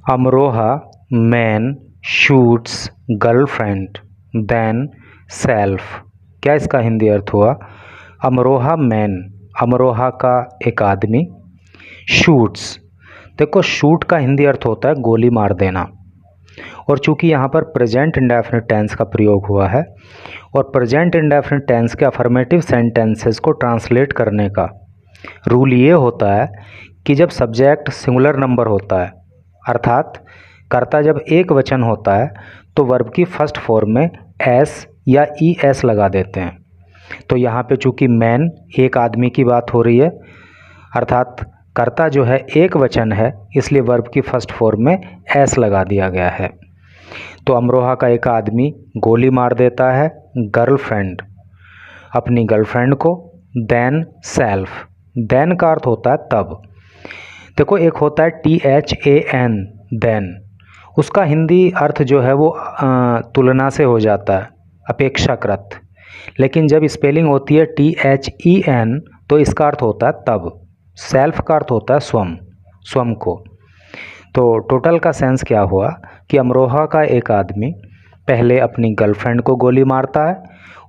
Amroha man shoots girlfriend then self. क्या इसका हिंदी अर्थ हुआ? अमरोहा मैन, अमरोहा का एक आदमी, शूट्स, देखो शूट का हिंदी अर्थ होता है गोली मार देना, और चूंकि यहाँ पर प्रेजेंट इंडेफिनिट टेंस का प्रयोग हुआ है और प्रेजेंट इंडेफिनिट टेंस के अफर्मेटिव सेंटेंसेस को ट्रांसलेट करने का रूल ये होता है कि जब सब्जेक्ट सिंगुलर नंबर होता है, अर्थात कर्ता जब एक वचन होता है, तो वर्ब की फर्स्ट फॉर्म में एस या ई एस लगा देते हैं। तो यहाँ पे चूंकि मैन एक आदमी की बात हो रही है, अर्थात कर्ता जो है एक वचन है, इसलिए वर्ब की फर्स्ट फॉर्म में एस लगा दिया गया है। तो अमरोहा का एक आदमी गोली मार देता है गर्लफ्रेंड, अपनी गर्लफ्रेंड को, देन सेल्फ, देन का अर्थ होता है तब। देखो एक होता है THAN देन, उसका हिंदी अर्थ जो है वो तुलना से हो जाता है, अपेक्षाकृत, लेकिन जब स्पेलिंग होती है THEN तो इसका अर्थ होता है तब। सेल्फ का अर्थ होता है स्वयं, स्वयं को। तो टोटल का सेंस क्या हुआ कि अमरोहा का एक आदमी पहले अपनी गर्लफ्रेंड को गोली मारता है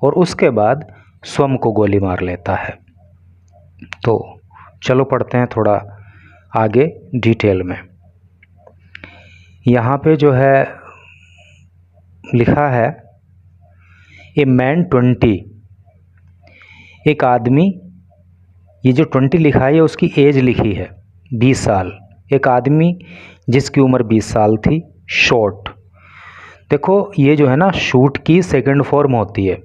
और उसके बाद स्वयं को गोली मार लेता है। तो चलो पढ़ते हैं थोड़ा आगे डिटेल में। यहाँ पे जो है लिखा है ए मैन 20, एक आदमी, ये जो 20 लिखा है ये उसकी एज लिखी है 20 साल, एक आदमी जिसकी उम्र 20 साल थी, शॉट। देखो ये जो है ना शूट की सेकंड फॉर्म होती है,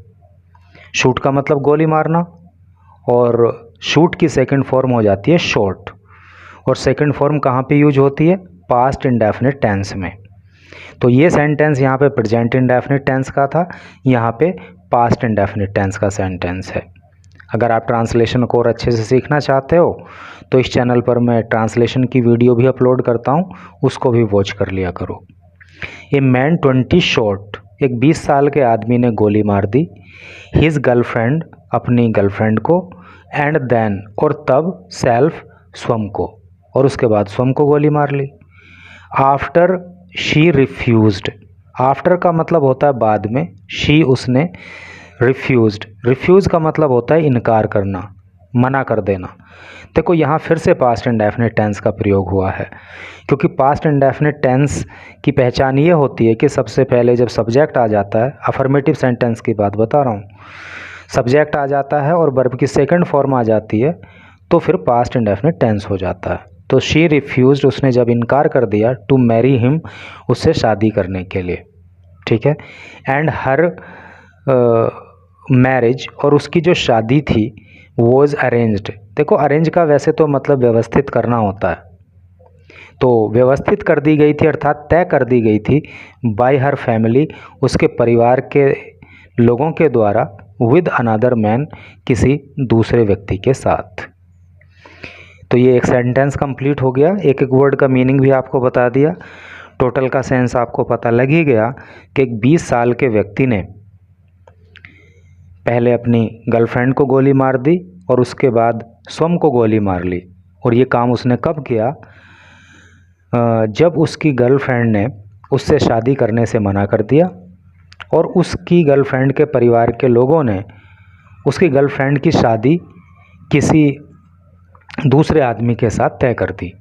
शूट का मतलब गोली मारना, और शूट की सेकंड फॉर्म हो जाती है शॉट, और सेकंड फॉर्म कहाँ पे यूज होती है? पास्ट इंडेफिनिट टेंस में। तो ये सेंटेंस यहाँ पे प्रेजेंट इंडेफिनिट टेंस का था, यहाँ पे पास्ट इंडेफिनिट टेंस का सेंटेंस है। अगर आप ट्रांसलेशन को और अच्छे से सीखना चाहते हो तो इस चैनल पर मैं ट्रांसलेशन की वीडियो भी अपलोड करता हूँ, उसको भी वॉच कर लिया करो। ए मैन 20 शॉट, एक 20 साल के आदमी ने गोली मार दी, हिज गर्लफ्रेंड, अपनी गर्लफ्रेंड को, एंड देन, और तब, सेल्फ, स्वयं को, और उसके बाद स्वयं को गोली मार ली। आफ्टर शी रिफ्यूज्ड, आफ्टर का मतलब होता है बाद में, शी उसने, रिफ्यूज्ड, रिफ्यूज़ का मतलब होता है इनकार करना, मना कर देना। देखो यहाँ फिर से पास्ट इंडेफिनिट टेंस का प्रयोग हुआ है, क्योंकि पास्ट इंडेफिनिट टेंस की पहचान ये होती है कि सबसे पहले जब सब्जेक्ट आ जाता है, अफर्मेटिव सेंटेंस की बात बता रहा हूँ, सब्जेक्ट आ जाता है और वर्ब की सेकंड फॉर्म आ जाती है, तो फिर पास्ट इंडेफिनिट टेंस हो जाता है। तो शी रिफ्यूज्ड, उसने जब इनकार कर दिया, टू मैरी हिम, उससे शादी करने के लिए, ठीक है। एंड हर मैरिज, और उसकी जो शादी थी, वॉज अरेंज्ड। देखो अरेंज का वैसे तो मतलब व्यवस्थित करना होता है, तो व्यवस्थित कर दी गई थी अर्थात तय कर दी गई थी, बाय हर फैमिली, उसके परिवार के लोगों के द्वारा, विद अनदर मैन, किसी दूसरे व्यक्ति के साथ। तो ये एक सेंटेंस कंप्लीट हो गया, एक एक वर्ड का मीनिंग भी आपको बता दिया, टोटल का सेंस आपको पता लग ही गया कि एक 20 साल के व्यक्ति ने पहले अपनी गर्लफ्रेंड को गोली मार दी और उसके बाद स्वयं को गोली मार ली। और ये काम उसने कब किया? जब उसकी गर्लफ्रेंड ने उससे शादी करने से मना कर दिया और उसकी गर्लफ्रेंड के परिवार के लोगों ने उसकी गर्लफ्रेंड की शादी किसी दूसरे आदमी के साथ तय कर दी।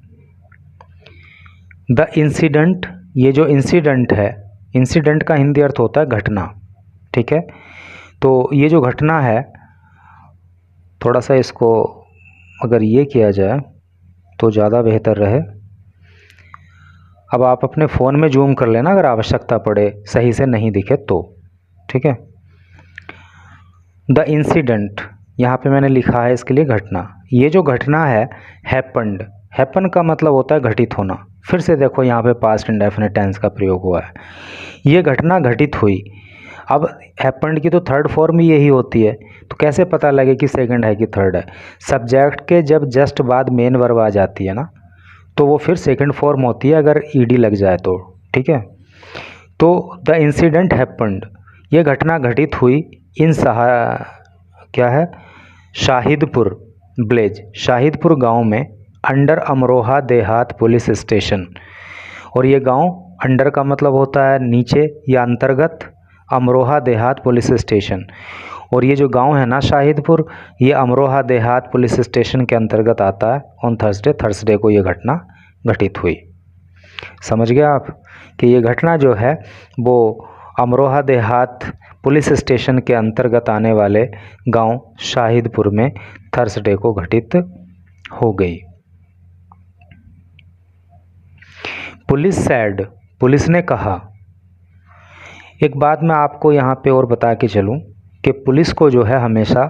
द इंसिडेंट, ये जो इंसिडेंट है, इंसिडेंट का हिंदी अर्थ होता है घटना, ठीक है। तो ये जो घटना है, थोड़ा सा इसको अगर ये किया जाए तो ज़्यादा बेहतर रहे। अब आप अपने फ़ोन में जूम कर लेना अगर आवश्यकता पड़े, सही से नहीं दिखे तो, ठीक है। द इंसिडेंट, यहाँ पे मैंने लिखा है इसके लिए घटना। ये जो घटना है हैपन्ड, हैपन का मतलब होता है घटित होना। फिर से देखो यहाँ पे पास्ट इंडेफिनिट टेंस का प्रयोग हुआ है, ये घटना घटित हुई। अब हैपन्ड की तो थर्ड फॉर्म ही यही होती है, तो कैसे पता लगे कि सेकंड है कि थर्ड है? सब्जेक्ट के जब जस्ट बाद मेन वर्ब आ जाती है ना, तो वो फिर सेकंड फॉर्म होती है अगर ईडी लग जाए तो, ठीक है। तो द इंसिडेंट हैपन्ड, ये घटना घटित हुई इन क्या है, शाहिदपुर विलेज, शाहिदपुर गांव में, अंडर अमरोहा देहात पुलिस स्टेशन, और ये गांव अंडर का मतलब होता है नीचे या अंतर्गत अमरोहा देहात पुलिस स्टेशन। और ये जो गांव है ना शाहिदपुर, ये अमरोहा देहात पुलिस स्टेशन के अंतर्गत आता है। ऑन थर्सडे को ये घटना घटित हुई। समझ गए आप कि ये घटना जो है वो अमरोहा देहात पुलिस स्टेशन के अंतर्गत आने वाले गांव शाहिदपुर में थर्सडे को घटित हो गई। पुलिस ने कहा, एक बात मैं आपको यहाँ पे और बता के चलूँ कि पुलिस को जो है हमेशा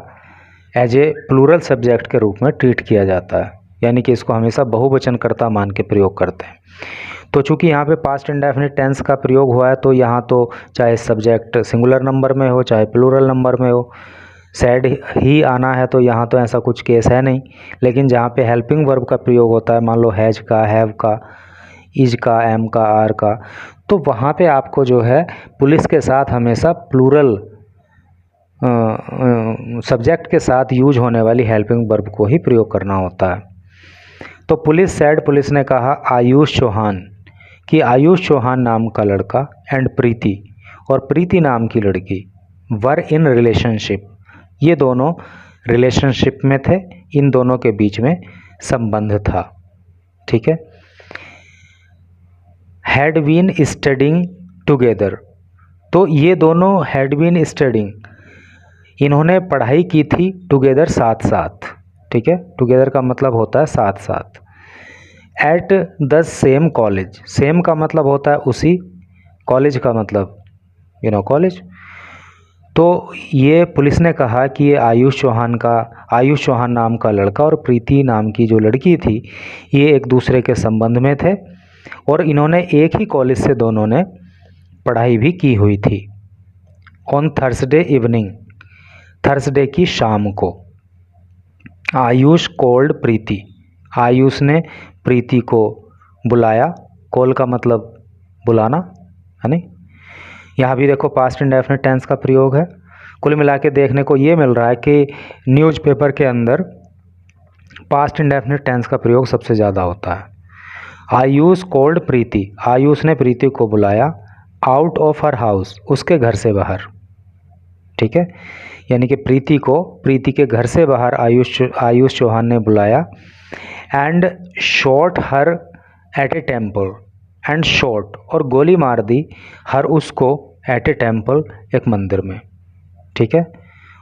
एज ए प्लूरल सब्जेक्ट के रूप में ट्रीट किया जाता है, यानी कि इसको हमेशा बहुवचनकर्ता मान के प्रयोग करते हैं। तो चूंकि यहाँ पे पास्ट इंडेफिनिट टेंस का प्रयोग हुआ है, तो यहाँ तो चाहे सब्जेक्ट सिंगुलर नंबर में हो चाहे प्लूरल नंबर में हो, सैड ही आना है, तो यहाँ तो ऐसा कुछ केस है नहीं। लेकिन जहाँ पे हेल्पिंग वर्ब का प्रयोग होता है, मान लो हैज का, हैव का, इज का, एम का, आर का, तो वहाँ पे आपको जो है पुलिस के साथ हमेशा प्लूरल सब्जेक्ट के साथ यूज होने वाली हेल्पिंग वर्ब को ही प्रयोग करना होता है। तो पुलिस ने कहा आयुष चौहान, कि आयुष चौहान नाम का लड़का एंड प्रीति, और प्रीति नाम की लड़की, वर इन रिलेशनशिप, ये दोनों रिलेशनशिप में थे, इन दोनों के बीच में संबंध था। ठीक है। हैड बीन स्टडिंग टुगेदर, तो ये दोनों हैड बीन स्टडिंग, इन्होंने पढ़ाई की थी टुगेदर साथ साथ। ठीक है, टुगेदर का मतलब होता है साथ साथ। At the same college, same का मतलब होता है उसी, कॉलेज का मतलब कॉलेज। तो ये पुलिस ने कहा कि ये आयुष चौहान नाम का लड़का और प्रीति नाम की जो लड़की थी, ये एक दूसरे के संबंध में थे और इन्होंने एक ही कॉलेज से दोनों ने पढ़ाई भी की हुई थी। ऑन थर्सडे इवनिंग, थर्सडे की शाम को, आयुष कॉल्ड प्रीति, आयुष ने प्रीति को बुलाया। कॉल का मतलब बुलाना है नहीं। यहाँ भी देखो पास्ट इंडेफिनिट टेंस का प्रयोग है। कुल मिला के देखने को ये मिल रहा है कि न्यूज़पेपर के अंदर पास्ट इंडेफिनिट टेंस का प्रयोग सबसे ज़्यादा होता है। आयुष कॉल्ड प्रीति, आयुष ने प्रीति को बुलाया आउट ऑफ हर हाउस, उसके घर से बाहर। ठीक है, यानी कि प्रीति को प्रीति के घर से बाहर आयुष चौहान ने बुलाया। And shot her at A temple, and shot और गोली मार दी, हर उसको एट ए टेम्पल, एक मंदिर में। ठीक है,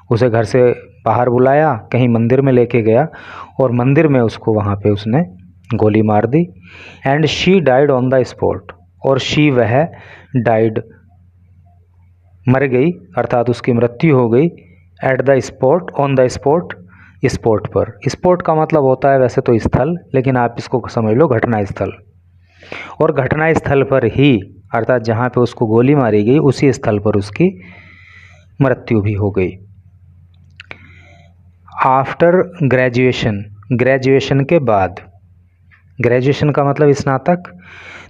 उसे घर से बाहर बुलाया, कहीं मंदिर में लेके गया और मंदिर में उसको वहाँ पे उसने गोली मार दी। And she died on the spot, और शी वह डाइड मर गई, अर्थात उसकी मृत्यु हो गई। At the spot, on the spot, spot पर। स्पॉट का मतलब होता है वैसे तो स्थल, लेकिन आप इसको समझ लो घटना स्थल। और घटना स्थल पर ही, अर्थात जहाँ पे उसको गोली मारी गई उसी स्थल पर उसकी मृत्यु भी हो गई। आफ्टर ग्रेजुएशन, ग्रेजुएशन के बाद, ग्रेजुएशन का मतलब स्नातक,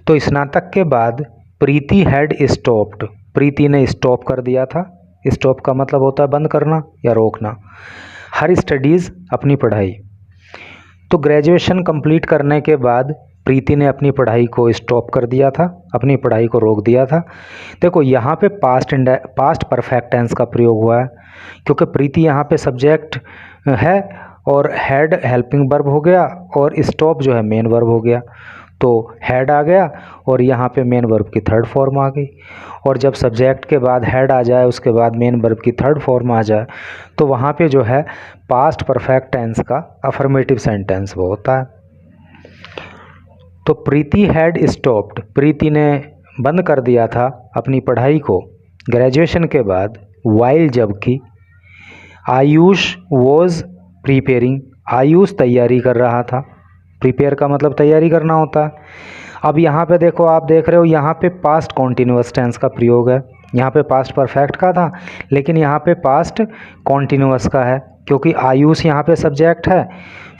तो स्नातक के बाद प्रीति हैड स्टॉप्ड, प्रीति ने स्टॉप कर दिया था। स्टॉप का मतलब होता है बंद करना या रोकना। हर स्टडीज़, अपनी पढ़ाई। तो ग्रेजुएशन कंप्लीट करने के बाद प्रीति ने अपनी पढ़ाई को स्टॉप कर दिया था, अपनी पढ़ाई को रोक दिया था। देखो यहाँ पे पास्ट परफेक्ट टेंस का प्रयोग हुआ है, क्योंकि प्रीति यहाँ पे सब्जेक्ट है और हैड हेल्पिंग वर्ब हो गया और स्टॉप जो है मेन वर्ब हो गया। तो हैड आ गया और यहाँ पे मेन वर्ब की थर्ड फॉर्म आ गई। और जब सब्जेक्ट के बाद हैड आ जाए, उसके बाद मेन वर्ब की थर्ड फॉर्म आ जाए, तो वहाँ पे जो है पास्ट परफेक्ट टेंस का अफर्मेटिव सेंटेंस वो होता है। तो प्रीति हैड स्टॉप्ड, प्रीति ने बंद कर दिया था अपनी पढ़ाई को ग्रेजुएशन के बाद। वाइल, जबकि। आयुष वॉज प्रिपेयरिंग, आयुष तैयारी कर रहा था। प्रिपेयर का मतलब तैयारी करना होता है। अब यहाँ पे देखो, आप देख रहे हो यहाँ पे पास्ट कॉन्टिन्यूअस टेंस का प्रयोग है। यहाँ पे पास्ट परफेक्ट का था, लेकिन यहाँ पे पास्ट कॉन्टिन्यूअस का है, क्योंकि आयुष यहाँ पे सब्जेक्ट है,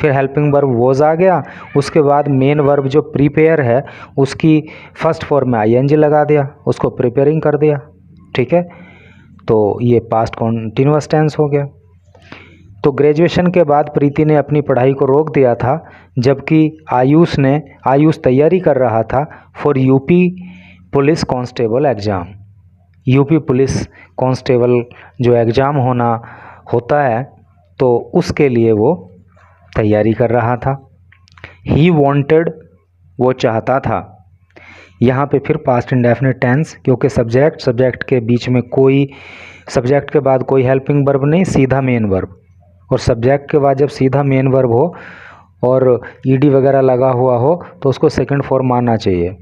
फिर हेल्पिंग वर्ब वॉज आ गया, उसके बाद मेन वर्ब जो प्रिपेयर है उसकी फर्स्ट फॉर्म में आईएनजी लगा दिया, उसको प्रिपेयरिंग कर दिया। ठीक है, तो ये पास्ट कॉन्टिन्यूअस टेंस हो गया। तो ग्रेजुएशन के बाद प्रीति ने अपनी पढ़ाई को रोक दिया था, जबकि आयुष तैयारी कर रहा था for UP police constable exam. UP police constable जो एग्ज़ाम होता है तो उसके लिए वो तैयारी कर रहा था। ही वांटेड, वो चाहता था। यहाँ पे फिर पास्ट इंडेफिनिट टेंस, क्योंकि सब्जेक्ट के बीच में कोई, सब्जेक्ट के बाद कोई हेल्पिंग वर्ब नहीं, सीधा मेन वर्ब। और सब्जेक्ट के बाद जब सीधा मेन वर्ब हो और ईडी वगैरह लगा हुआ हो तो उसको सेकंड फॉर्म मानना चाहिए।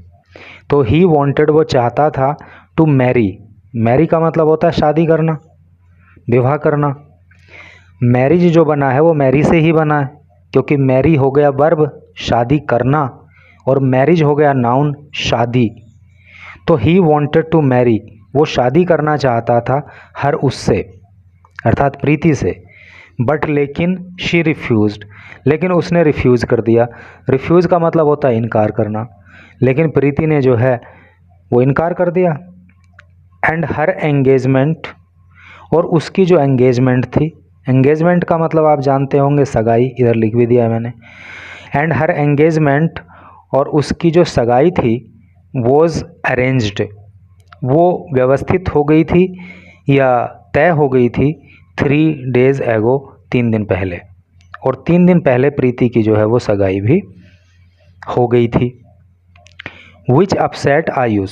तो ही वांटेड, वो चाहता था, टू मैरी। मैरी का मतलब होता है शादी करना, विवाह करना। मैरिज जो बना है वो मैरी से ही बना है, क्योंकि मैरी हो गया वर्ब शादी करना और मैरिज हो गया नाउन शादी। तो ही वांटेड टू मैरी, वो शादी करना चाहता था हर उससे, अर्थात प्रीति से। बट लेकिन शी रिफ्यूज्ड, लेकिन उसने रिफ्यूज़ कर दिया। रिफ्यूज़ का मतलब होता है इनकार करना, लेकिन प्रीति ने जो है वो इनकार कर दिया। एंड हर एंगेजमेंट, और उसकी जो एंगेजमेंट थी, एंगेजमेंट का मतलब आप जानते होंगे सगाई, इधर लिख भी दिया है मैंने। एंड हर एंगेजमेंट, और उसकी जो सगाई थी, वॉज अरेंज्ड, वो व्यवस्थित हो गई थी या तय हो गई थी 3 days एगो, 3 दिन पहले। और 3 दिन पहले प्रीति की जो है वो सगाई भी हो गई थी। विच अपसेट आयुष,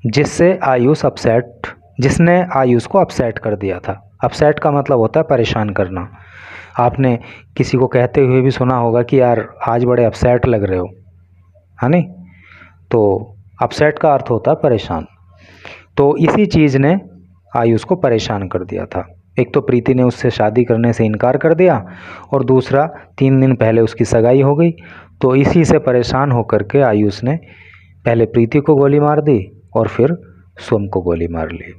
जिससे आयुष अपसेट, जिसने आयुष को अपसेट कर दिया था। अपसेट का मतलब होता है परेशान करना। आपने किसी को कहते हुए भी सुना होगा कि यार आज बड़े अपसेट लग रहे हो, है नहीं? तो अपसेट का अर्थ होता है परेशान। तो इसी चीज़ ने आयुष को परेशान कर दिया था। एक तो प्रीति ने उससे शादी करने से इनकार कर दिया, और दूसरा 3 दिन पहले उसकी सगाई हो गई। तो इसी से परेशान होकर के आयुष ने पहले प्रीति को गोली मार दी और फिर सोम को गोली मार ली।